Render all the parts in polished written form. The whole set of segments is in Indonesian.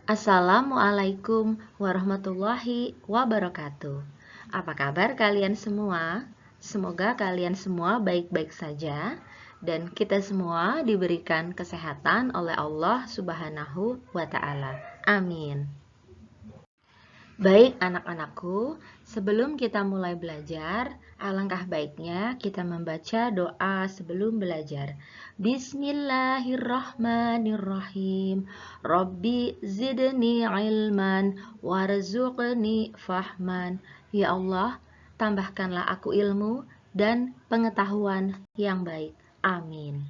Assalamualaikum warahmatullahi wabarakatuh. Apa kabar kalian semua? Semoga kalian semua baik-baik saja dan kita semua diberikan kesehatan oleh Allah Subhanahu wa Ta'ala. Amin. Baik anak-anakku, sebelum kita mulai belajar, alangkah baiknya kita membaca doa sebelum belajar. Bismillahirrahmanirrahim. Rabbi zidni ilman warzuqni fahman. Ya Allah, tambahkanlah aku ilmu dan pengetahuan yang baik. Amin.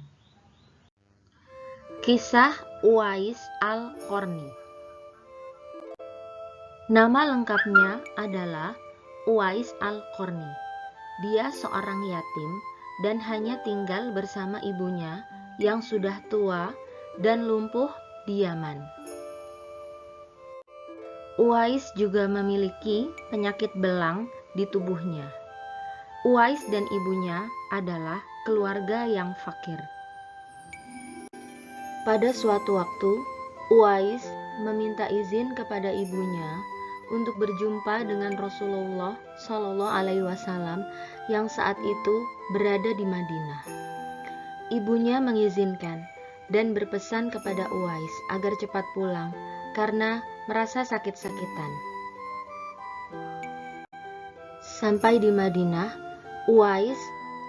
Kisah Uwais Al-Qarni. Nama lengkapnya adalah Uwais Al-Qarni. Dia seorang yatim dan hanya tinggal bersama ibunya yang sudah tua dan lumpuh di Yaman. Uwais juga memiliki penyakit belang di tubuhnya. Uwais dan ibunya adalah keluarga yang fakir. Pada suatu waktu, Uwais meminta izin kepada ibunya untuk berjumpa dengan Rasulullah Shallallahu Alaihi Wasallam yang saat itu berada di Madinah. Ibunya mengizinkan dan berpesan kepada Uwais agar cepat pulang karena merasa sakit-sakitan. Sampai di Madinah, Uwais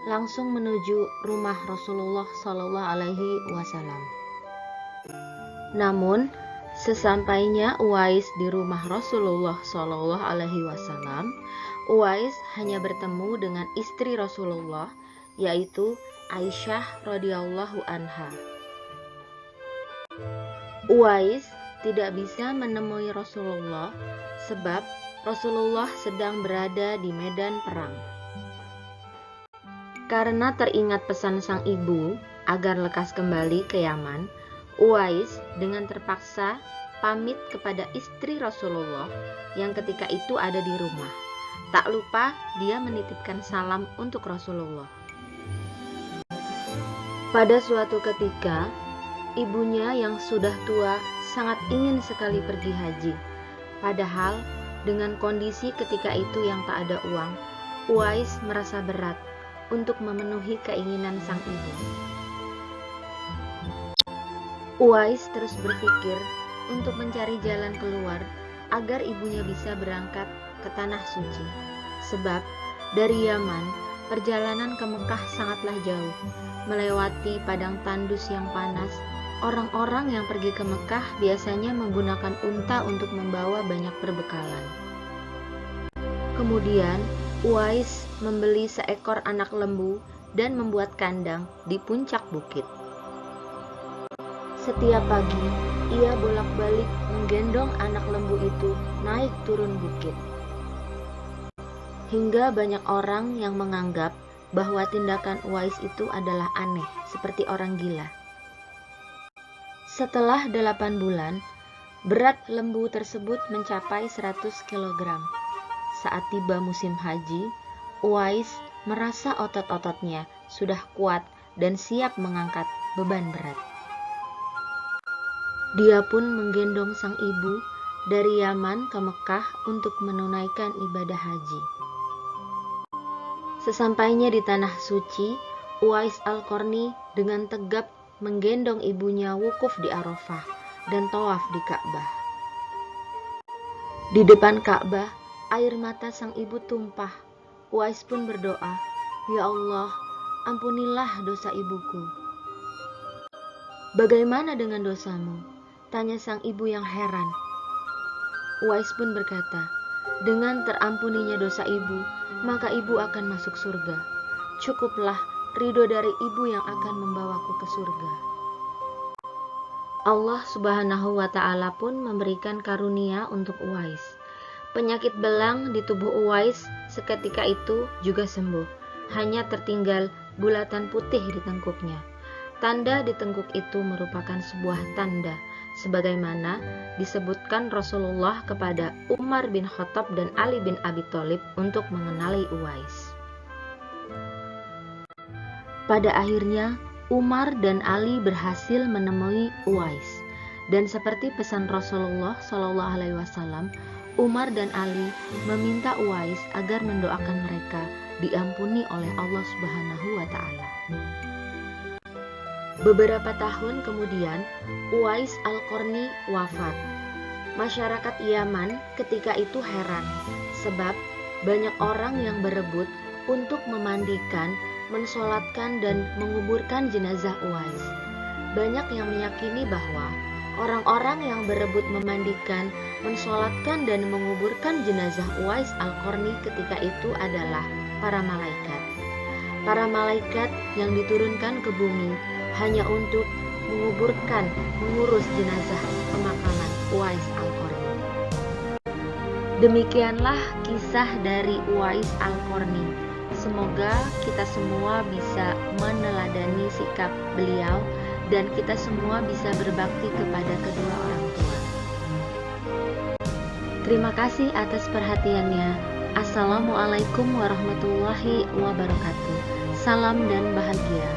langsung menuju rumah Rasulullah Shallallahu Alaihi Wasallam. Namun, sesampainya Uwais di rumah Rasulullah Shallallahu Alaihi Wasallam, Uwais hanya bertemu dengan istri Rasulullah, yaitu Aisyah radhiyallahu anha. Uwais tidak bisa menemui Rasulullah sebab Rasulullah sedang berada di medan perang. Karena teringat pesan sang ibu agar lekas kembali ke Yaman, Uwais dengan terpaksa pamit kepada istri Rasulullah yang ketika itu ada di rumah. Tak lupa dia menitipkan salam untuk Rasulullah. Pada suatu ketika, ibunya yang sudah tua sangat ingin sekali pergi haji. Padahal dengan kondisi ketika itu yang tak ada uang, Uwais merasa berat untuk memenuhi keinginan sang ibu. Uwais terus berpikir untuk mencari jalan keluar agar ibunya bisa berangkat ke tanah suci. Sebab dari Yaman, perjalanan ke Mekah sangatlah jauh. Melewati padang tandus yang panas, orang-orang yang pergi ke Mekah biasanya menggunakan unta untuk membawa banyak perbekalan. Kemudian, Uwais membeli seekor anak lembu dan membuat kandang di puncak bukit. Setiap pagi, ia bolak-balik menggendong anak lembu itu naik turun bukit. Hingga banyak orang yang menganggap bahwa tindakan Uwais itu adalah aneh, seperti orang gila. Setelah 8 bulan, berat lembu tersebut mencapai 100 kg. Saat tiba musim haji, Uwais merasa otot-ototnya sudah kuat dan siap mengangkat beban berat. Dia pun menggendong sang ibu dari Yaman ke Mekah untuk menunaikan ibadah haji. Sesampainya di tanah suci, Uwais Al-Qarni dengan tegap menggendong ibunya wukuf di Arafah dan tawaf di Ka'bah. Di depan Ka'bah, air mata sang ibu tumpah. Uwais pun berdoa, "Ya Allah, ampunilah dosa ibuku." "Bagaimana dengan dosamu?" tanya sang ibu yang heran. Uwais pun berkata, "Dengan terampuninya dosa ibu, maka ibu akan masuk surga. Cukuplah ridho dari ibu yang akan membawaku ke surga." Allah Subhanahu wa Ta'ala pun memberikan karunia untuk Uwais. Penyakit belang di tubuh Uwais seketika itu juga sembuh. Hanya tertinggal bulatan putih di tengkuknya. Tanda di tengkuk itu merupakan sebuah tanda, sebagaimana disebutkan Rasulullah kepada Umar bin Khattab dan Ali bin Abi Thalib untuk mengenali Uwais. Pada akhirnya, Umar dan Ali berhasil menemui Uwais. Dan seperti pesan Rasulullah SAW, Umar dan Ali meminta Uwais agar mendoakan mereka diampuni oleh Allah Subhanahu wa Ta'ala. Beberapa tahun kemudian, Uwais Al-Qarni wafat. Masyarakat Yaman ketika itu heran, sebab banyak orang yang berebut untuk memandikan, mensolatkan, dan menguburkan jenazah Uwais. Banyak yang meyakini bahwa orang-orang yang berebut memandikan, mensolatkan, dan menguburkan jenazah Uwais Al-Qarni ketika itu adalah para malaikat. Para malaikat yang diturunkan ke bumi hanya untuk mengurus jenazah pemakaman Uwais Al-Qarni. Demikianlah kisah dari Uwais Al-Qarni. Semoga kita semua bisa meneladani sikap beliau dan kita semua bisa berbakti kepada kedua orang tua. Terima kasih atas perhatiannya. Assalamualaikum warahmatullahi wabarakatuh. Salam dan bahagia.